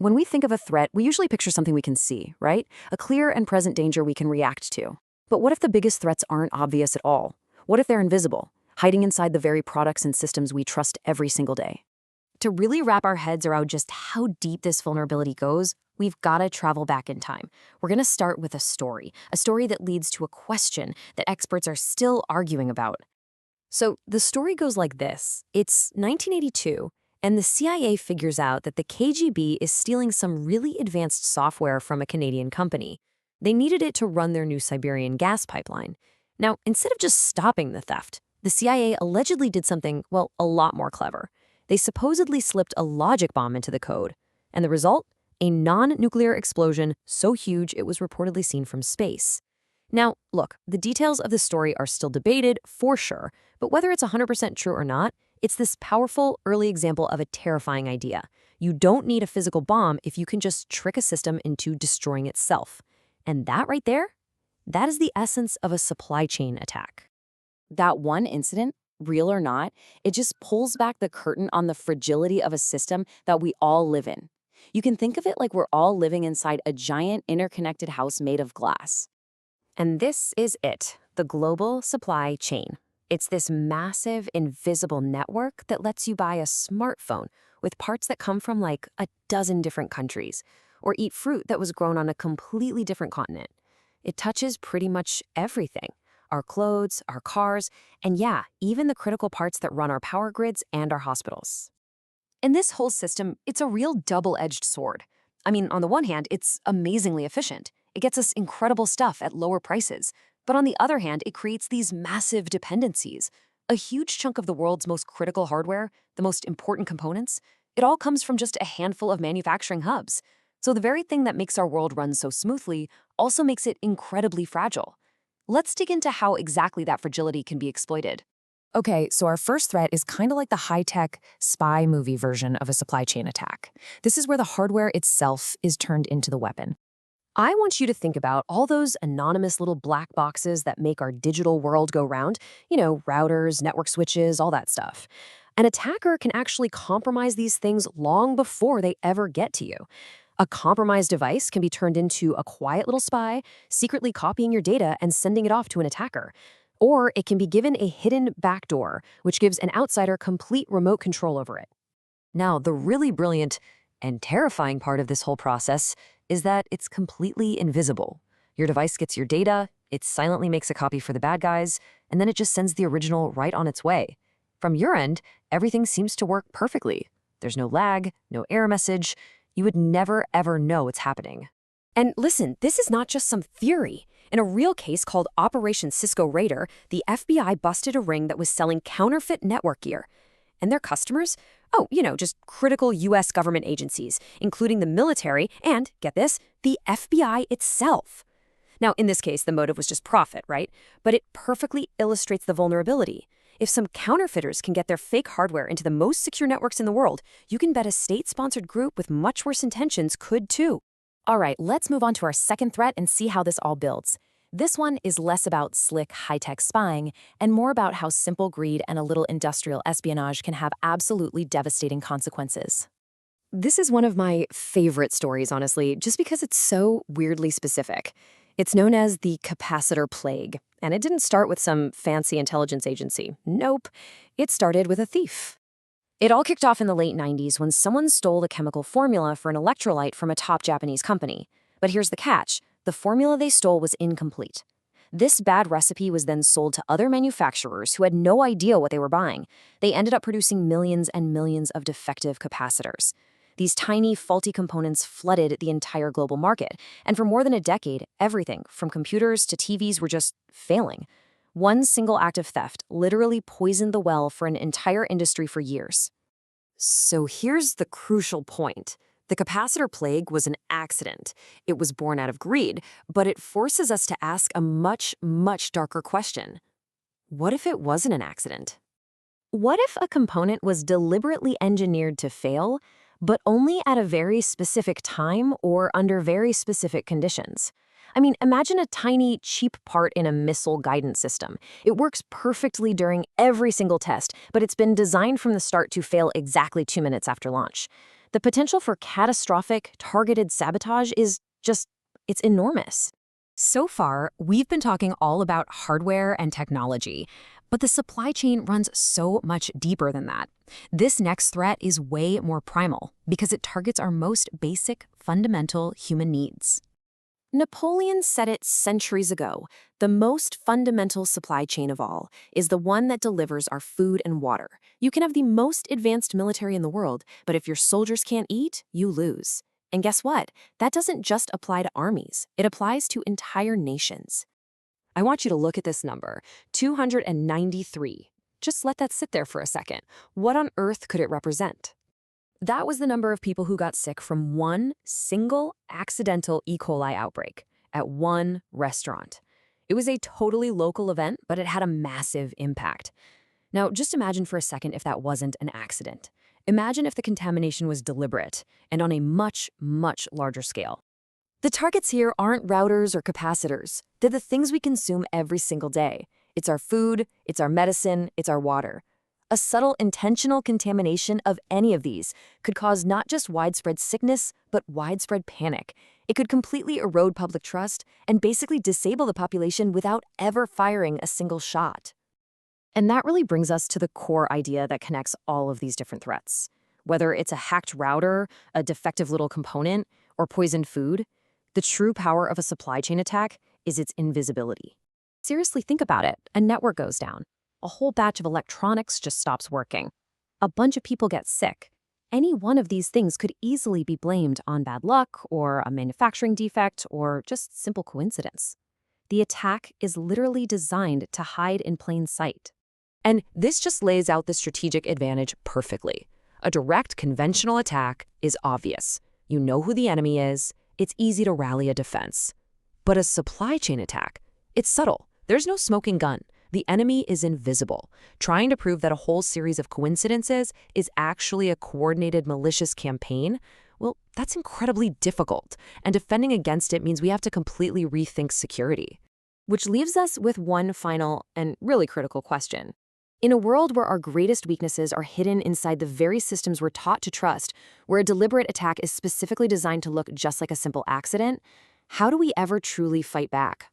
When we think of a threat, we usually picture something we can see, right? A clear and present danger we can react to. But what if the biggest threats aren't obvious at all? What if they're invisible, hiding inside the very products and systems we trust every single day? To really wrap our heads around just how deep this vulnerability goes, we've got to travel back in time. We're going to start with a story that leads to a question that experts are still arguing about. So the story goes like this. It's 1982, and the CIA figures out that the KGB is stealing some really advanced software from a Canadian company. They needed it to run their new Siberian gas pipeline. Now, instead of just stopping the theft, the CIA allegedly did something, well, a lot more clever. They supposedly slipped a logic bomb into the code. And the result? A non-nuclear explosion so huge it was reportedly seen from space. Now, look, the details of the story are still debated, for sure, but whether it's 100% true or not, it's this powerful, early example of a terrifying idea. You don't need a physical bomb if you can just trick a system into destroying itself. And that right there, that is the essence of a supply chain attack. That one incident, real or not, it just pulls back the curtain on the fragility of a system that we all live in. You can think of it like we're all living inside a giant interconnected house made of glass. And this is it, the global supply chain. It's this massive, invisible network that lets you buy a smartphone with parts that come from like a dozen different countries, or eat fruit that was grown on a completely different continent. It touches pretty much everything. Our clothes, our cars, and yeah, even the critical parts that run our power grids and our hospitals. And this whole system, it's a real double-edged sword. I mean, on the one hand, it's amazingly efficient. It gets us incredible stuff at lower prices. But on the other hand, it creates these massive dependencies. A huge chunk of the world's most critical hardware, the most important components, it all comes from just a handful of manufacturing hubs. So the very thing that makes our world run so smoothly also makes it incredibly fragile. Let's dig into how exactly that fragility can be exploited. Okay, so our first threat is kind of like the high-tech spy movie version of a supply chain attack. This is where the hardware itself is turned into the weapon. I want you to think about all those anonymous little black boxes that make our digital world go round. Routers, network switches, all that stuff. An attacker can actually compromise these things long before they ever get to you. A compromised device can be turned into a quiet little spy, secretly copying your data and sending it off to an attacker. Or it can be given a hidden backdoor, which gives an outsider complete remote control over it. Now, the really brilliant and terrifying part of this whole process is that it's completely invisible. Your device gets your data, it silently makes a copy for the bad guys, and then it just sends the original right on its way. From your end, everything seems to work perfectly. There's no lag, no error message. You would never, ever know what's happening. And listen, this is not just some theory. In a real case called Operation Cisco Raider, the FBI busted a ring that was selling counterfeit network gear. And their customers? Just critical U.S. government agencies, including the military and, get this, the FBI itself. Now, in this case, the motive was just profit, right? But it perfectly illustrates the vulnerability. If some counterfeiters can get their fake hardware into the most secure networks in the world, you can bet a state-sponsored group with much worse intentions could too. All right, let's move on to our second threat and see how this all builds. This one is less about slick, high-tech spying and more about how simple greed and a little industrial espionage can have absolutely devastating consequences. This is one of my favorite stories, honestly, just because it's so weirdly specific. It's known as the capacitor plague, and it didn't start with some fancy intelligence agency. Nope, it started with a thief. It all kicked off in the late 90s when someone stole the chemical formula for an electrolyte from a top Japanese company. But here's the catch. The formula they stole was incomplete. This bad recipe was then sold to other manufacturers who had no idea what they were buying. They ended up producing millions and millions of defective capacitors. These tiny, faulty components flooded the entire global market, and for more than a decade, everything from computers to TVs were just failing. One single act of theft literally poisoned the well for an entire industry for years. So here's the crucial point. The capacitor plague was an accident. It was born out of greed, but it forces us to ask a much, much darker question. What if it wasn't an accident? What if a component was deliberately engineered to fail, but only at a very specific time or under very specific conditions? I mean, imagine a tiny, cheap part in a missile guidance system. It works perfectly during every single test, but it's been designed from the start to fail exactly 2 minutes after launch. The potential for catastrophic, targeted sabotage is it's enormous. So far, we've been talking all about hardware and technology, but the supply chain runs so much deeper than that. This next threat is way more primal because it targets our most basic, fundamental human needs. Napoleon said it centuries ago. The most fundamental supply chain of all is the one that delivers our food and water. You can have the most advanced military in the world, but if your soldiers can't eat, you lose. And guess what? That doesn't just apply to armies. It applies to entire nations. I want you to look at this number, 293. Just let that sit there for a second. What on earth could it represent? That was the number of people who got sick from one single accidental E. coli outbreak at one restaurant. It was a totally local event, but it had a massive impact. Now, just imagine for a second if that wasn't an accident. Imagine if the contamination was deliberate and on a much, much larger scale. The targets here aren't routers or capacitors. They're the things we consume every single day. It's our food, it's our medicine, it's our water. A subtle, intentional contamination of any of these could cause not just widespread sickness, but widespread panic. It could completely erode public trust and basically disable the population without ever firing a single shot. And that really brings us to the core idea that connects all of these different threats. Whether it's a hacked router, a defective little component, or poisoned food, the true power of a supply chain attack is its invisibility. Seriously, think about it. A network goes down. A whole batch of electronics just stops working. A bunch of people get sick. Any one of these things could easily be blamed on bad luck or a manufacturing defect or just simple coincidence. The attack is literally designed to hide in plain sight. And this just lays out the strategic advantage perfectly. A direct conventional attack is obvious. You know who the enemy is. It's easy to rally a defense. But a supply chain attack, it's subtle. There's no smoking gun. The enemy is invisible. Trying to prove that a whole series of coincidences is actually a coordinated malicious campaign, well, that's incredibly difficult. And defending against it means we have to completely rethink security. Which leaves us with one final and really critical question. In a world where our greatest weaknesses are hidden inside the very systems we're taught to trust, where a deliberate attack is specifically designed to look just like a simple accident, how do we ever truly fight back?